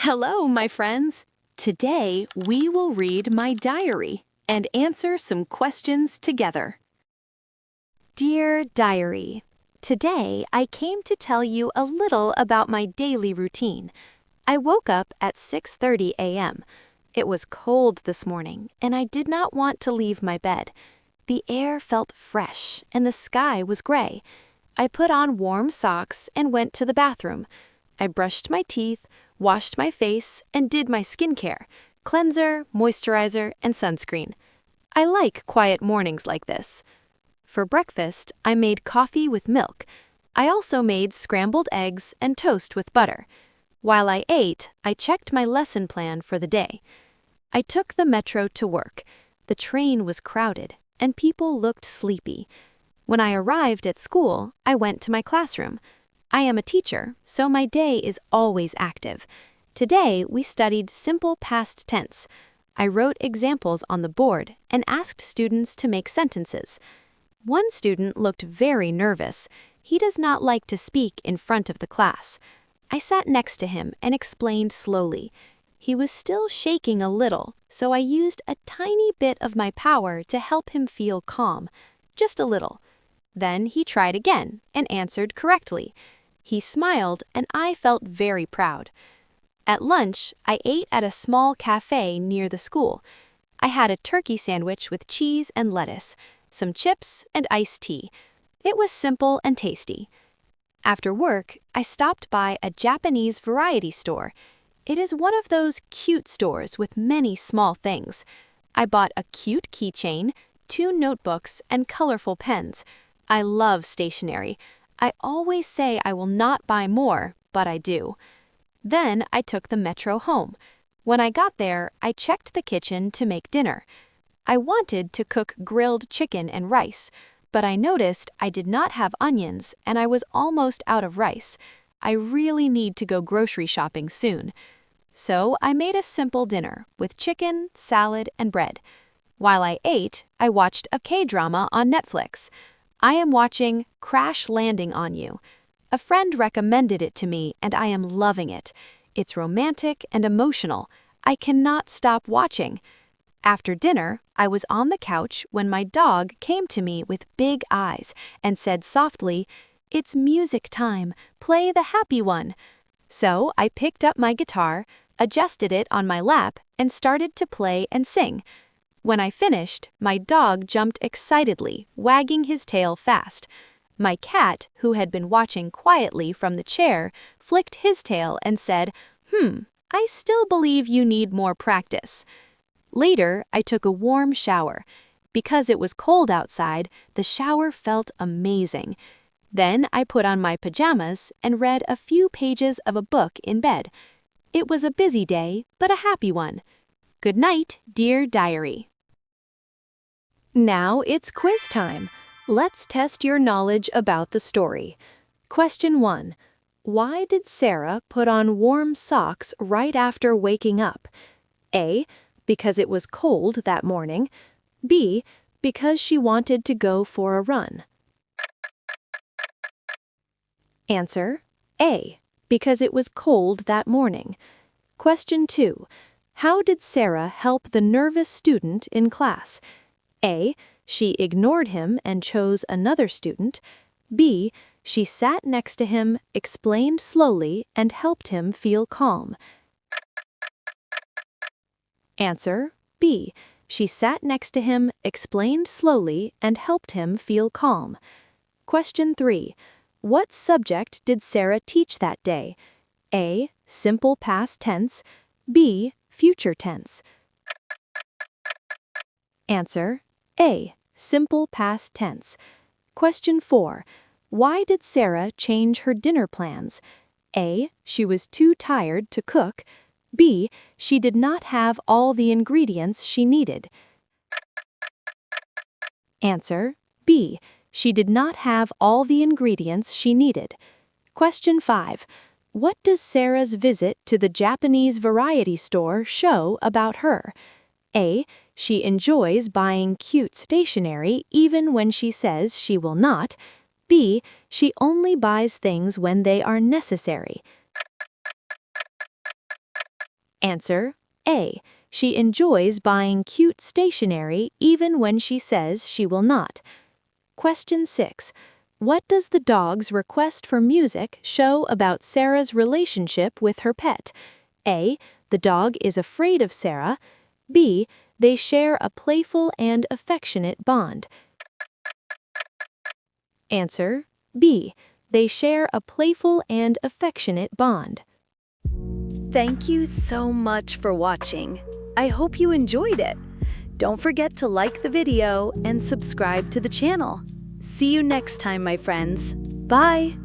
Hello, my friends. Today, we will read my diary and answer some questions together. Dear Diary, today I came to tell you a little about my daily routine. I woke up at 6:30 a.m. It was cold this morning, and I did not want to leave my bed. The air felt fresh, and the sky was gray. I put on warm socks and went to the bathroom. I brushed my teeth, washed my face, and did my skincare, cleanser, moisturizer, and sunscreen. I like quiet mornings like this. For breakfast, I made coffee with milk. I also made scrambled eggs and toast with butter. While I ate, I checked my lesson plan for the day. I took the metro to work. The train was crowded, and people looked sleepy. When I arrived at school, I went to my classroom. I am a teacher, so my day is always active. Today, we studied simple past tense. I wrote examples on the board and asked students to make sentences. One student looked very nervous. He does not like to speak in front of the class. I sat next to him and explained slowly. He was still shaking a little, so I used a tiny bit of my power to help him feel calm. Just a little. Then he tried again and answered correctly. He smiled, and I felt very proud. At lunch, I ate at a small cafe near the school. I had a turkey sandwich with cheese and lettuce, some chips, and iced tea. It was simple and tasty. After work, I stopped by a Japanese variety store. It is one of those cute stores with many small things. I bought a cute keychain, 2 notebooks, and colorful pens. I love stationery. I always say I will not buy more, but I do. Then I took the metro home. When I got there, I checked the kitchen to make dinner. I wanted to cook grilled chicken and rice, but I noticed I did not have onions and I was almost out of rice. I really need to go grocery shopping soon. So I made a simple dinner with chicken, salad, and bread. While I ate, I watched a K-drama on Netflix. I am watching Crash Landing on You. A friend recommended it to me and I am loving it. It's romantic and emotional. I cannot stop watching. After dinner, I was on the couch when my dog came to me with big eyes and said softly, "It's music time. Play the happy one." So I picked up my guitar, adjusted it on my lap, and started to play and sing. When I finished, my dog jumped excitedly, wagging his tail fast. My cat, who had been watching quietly from the chair, flicked his tail and said, I still believe you need more practice." Later, I took a warm shower. Because it was cold outside, the shower felt amazing. Then I put on my pajamas and read a few pages of a book in bed. It was a busy day, but a happy one. Good night, dear diary. Now it's quiz time. Let's test your knowledge about the story. Question 1. Why did Sarah put on warm socks right after waking up? A. Because it was cold that morning. B. Because she wanted to go for a run. Answer: A. Because it was cold that morning. Question 2. How did Sarah help the nervous student in class? A. She ignored him and chose another student. B. She sat next to him, explained slowly, and helped him feel calm. Answer: B. She sat next to him, explained slowly, and helped him feel calm. Question 3. What subject did Sarah teach that day? A. Simple past tense. B. Future tense. Answer: A. Simple past tense. Question 4. Why did Sarah change her dinner plans? A. She was too tired to cook. B. She did not have all the ingredients she needed. Answer: B. She did not have all the ingredients she needed. Question 5. What does Sarah's visit to the Japanese variety store show about her? A. She enjoys buying cute stationery even when she says she will not. B. She only buys things when they are necessary. Answer A. She enjoys buying cute stationery even when she says she will not. Question 6. What does the dog's request for music show about Sarah's relationship with her pet? A. The dog is afraid of Sarah. B. They share a playful and affectionate bond. Answer B. They share a playful and affectionate bond. Thank you so much for watching. I hope you enjoyed it. Don't forget to like the video and subscribe to the channel. See you next time, my friends. Bye!